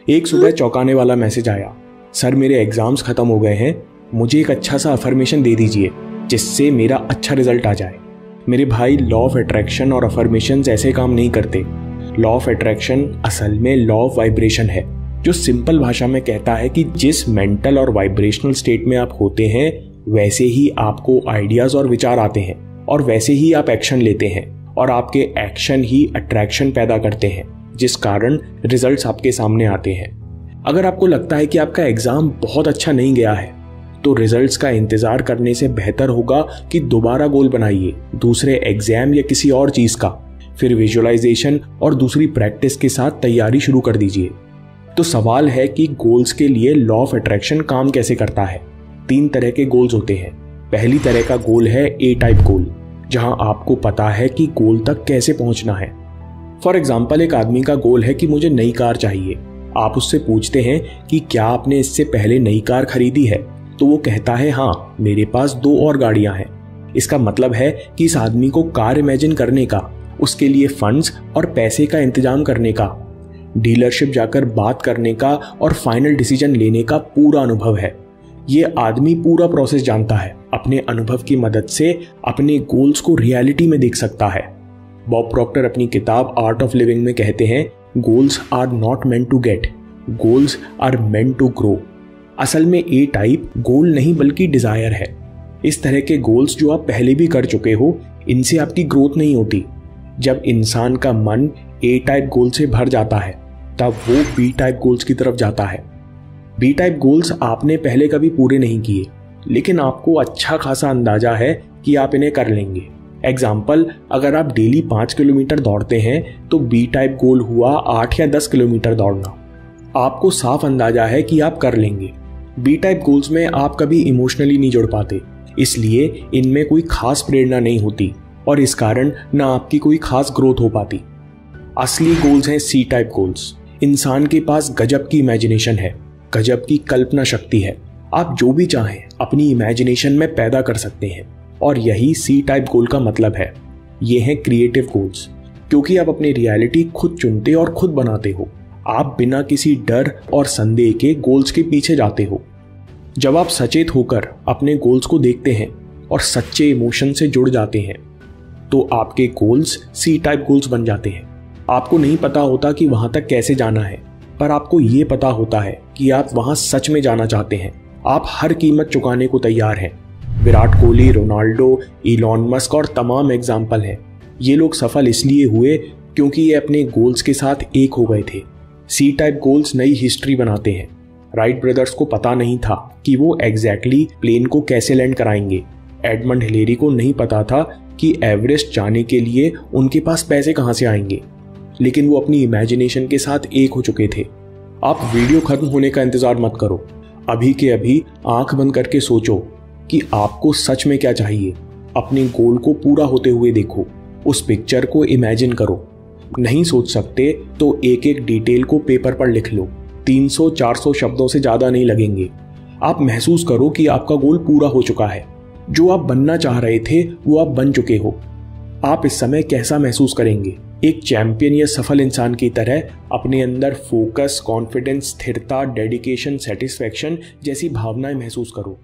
एक सुबह चौंकाने वाला मैसेज आया, सर मेरे एग्जाम्स खत्म हो गए हैं, मुझे एक अच्छा सा अफर्मेशन दे दीजिए जिससे मेरा अच्छा रिजल्ट आ जाए। मेरे भाई, लॉ ऑफ अट्रैक्शन और अफर्मेशंस ऐसे काम नहीं करते। लॉ ऑफ अट्रैक्शन असल में लॉ ऑफ वाइब्रेशन है, जो सिंपल भाषा में कहता है कि जिस मेंटल और वाइब्रेशनल स्टेट में आप होते हैं वैसे ही आपको आइडियाज और विचार आते हैं और वैसे ही आप एक्शन लेते हैं और आपके एक्शन ही अट्रैक्शन पैदा करते हैं, जिस कारण रिजल्ट्स आपके सामने आते हैं। अगर आपको लगता है कि आपका एग्जाम बहुत अच्छा नहीं गया है तो रिजल्ट्स का इंतजार करने से बेहतर होगा कि दोबारा गोल बनाइए, दूसरे एग्जाम या किसी और चीज का, फिर विजुअलाइजेशन और दूसरी प्रैक्टिस के साथ तैयारी शुरू कर दीजिए। तो सवाल है कि गोल्स के लिए लॉ ऑफ अट्रैक्शन काम कैसे करता है। 3 तरह के गोल्स होते हैं। पहली तरह का गोल है ए टाइप गोल, जहां आपको पता है कि गोल तक कैसे पहुंचना है। फॉर एग्जाम्पल, एक आदमी का गोल है कि मुझे नई कार चाहिए। आप उससे पूछते हैं कि क्या आपने इससे पहले नई कार खरीदी है, तो वो कहता है हाँ, मेरे पास 2 और गाड़ियां हैं। इसका मतलब है कि इस आदमी को कार इमेजिन करने का, उसके लिए फंड्स और पैसे का इंतजाम करने का, डीलरशिप जाकर बात करने का और फाइनल डिसीजन लेने का पूरा अनुभव है। ये आदमी पूरा प्रोसेस जानता है, अपने अनुभव की मदद से अपने गोल्स को रियलिटी में देख सकता है। बॉब प्रॉक्टर अपनी किताब आर्ट ऑफ लिविंग में कहते हैं, goals are not meant to get, goals are meant to grow. असल में ए टाइप गोल नहीं बल्कि डिजायर है। इस तरह के गोल्स जो आप पहले भी कर चुके हो, इनसे आपकी ग्रोथ नहीं होती। जब इंसान का मन ए टाइप गोल से भर जाता है तब वो बी टाइप गोल्स की तरफ जाता है। बी टाइप गोल्स आपने पहले कभी पूरे नहीं किए, लेकिन आपको अच्छा खासा अंदाजा है कि आप इन्हें कर लेंगे। एग्जाम्पल, अगर आप डेली 5 किलोमीटर दौड़ते हैं तो बी टाइप गोल हुआ 8 या 10 किलोमीटर दौड़ना। आपको साफ अंदाजा है कि आप कर लेंगे। बी टाइप गोल्स में आप कभी इमोशनली नहीं जुड़ पाते, इसलिए इनमें कोई खास प्रेरणा नहीं होती और इस कारण ना आपकी कोई खास ग्रोथ हो पाती। असली गोल्स हैं सी टाइप गोल्स। इंसान के पास गजब की इमेजिनेशन है, गजब की कल्पना शक्ति है। आप जो भी चाहें अपनी इमेजिनेशन में पैदा कर सकते हैं और यही सी टाइप गोल का मतलब है। ये हैं क्रिएटिव गोल्स, क्योंकि आप अपनी रियलिटी खुद चुनते और खुद बनाते हो। आप बिना किसी डर और संदेह के गोल्स के पीछे जाते हो। जब आप सचेत होकर अपने गोल्स को देखते हैं और सच्चे इमोशन से जुड़ जाते हैं तो आपके गोल्स सी टाइप गोल्स बन जाते हैं। आपको नहीं पता होता कि वहां तक कैसे जाना है, पर आपको ये पता होता है कि आप वहां सच में जाना चाहते हैं। आप हर कीमत चुकाने को तैयार हैं। Virat Kohli, Ronaldo, Elon Musk और तमाम एग्जाम्पल हैं। ये लोग सफल इसलिए हुए क्योंकि ये अपने गोल्स के साथ एक हो गए थे। सी टाइप गोल्स नई हिस्ट्री बनाते हैं। राइट ब्रदर्स को पता नहीं था कि वो एग्जैक्टली प्लेन को कैसे लैंड कराएंगे। एडमंड हिलेरी को नहीं पता था कि एवरेस्ट जाने के लिए उनके पास पैसे कहां से आएंगे, लेकिन वो अपनी इमेजिनेशन के साथ एक हो चुके थे। आप वीडियो खत्म होने का इंतजार मत करो, अभी के अभी आंख बंद करके सोचो कि आपको सच में क्या चाहिए। अपने गोल को पूरा होते हुए देखो, उस पिक्चर को इमेजिन करो। नहीं सोच सकते तो एक एक डिटेल को पेपर पर लिख लो। 300-400 शब्दों से ज्यादा नहीं लगेंगे। आप महसूस करो कि आपका गोल पूरा हो चुका है। जो आप बनना चाह रहे थे वो आप बन चुके हो। आप इस समय कैसा महसूस करेंगे? एक चैंपियन या सफल इंसान की तरह अपने अंदर फोकस, कॉन्फिडेंस, स्थिरता, डेडिकेशन, सेटिस्फैक्शन जैसी भावनाएं महसूस करो।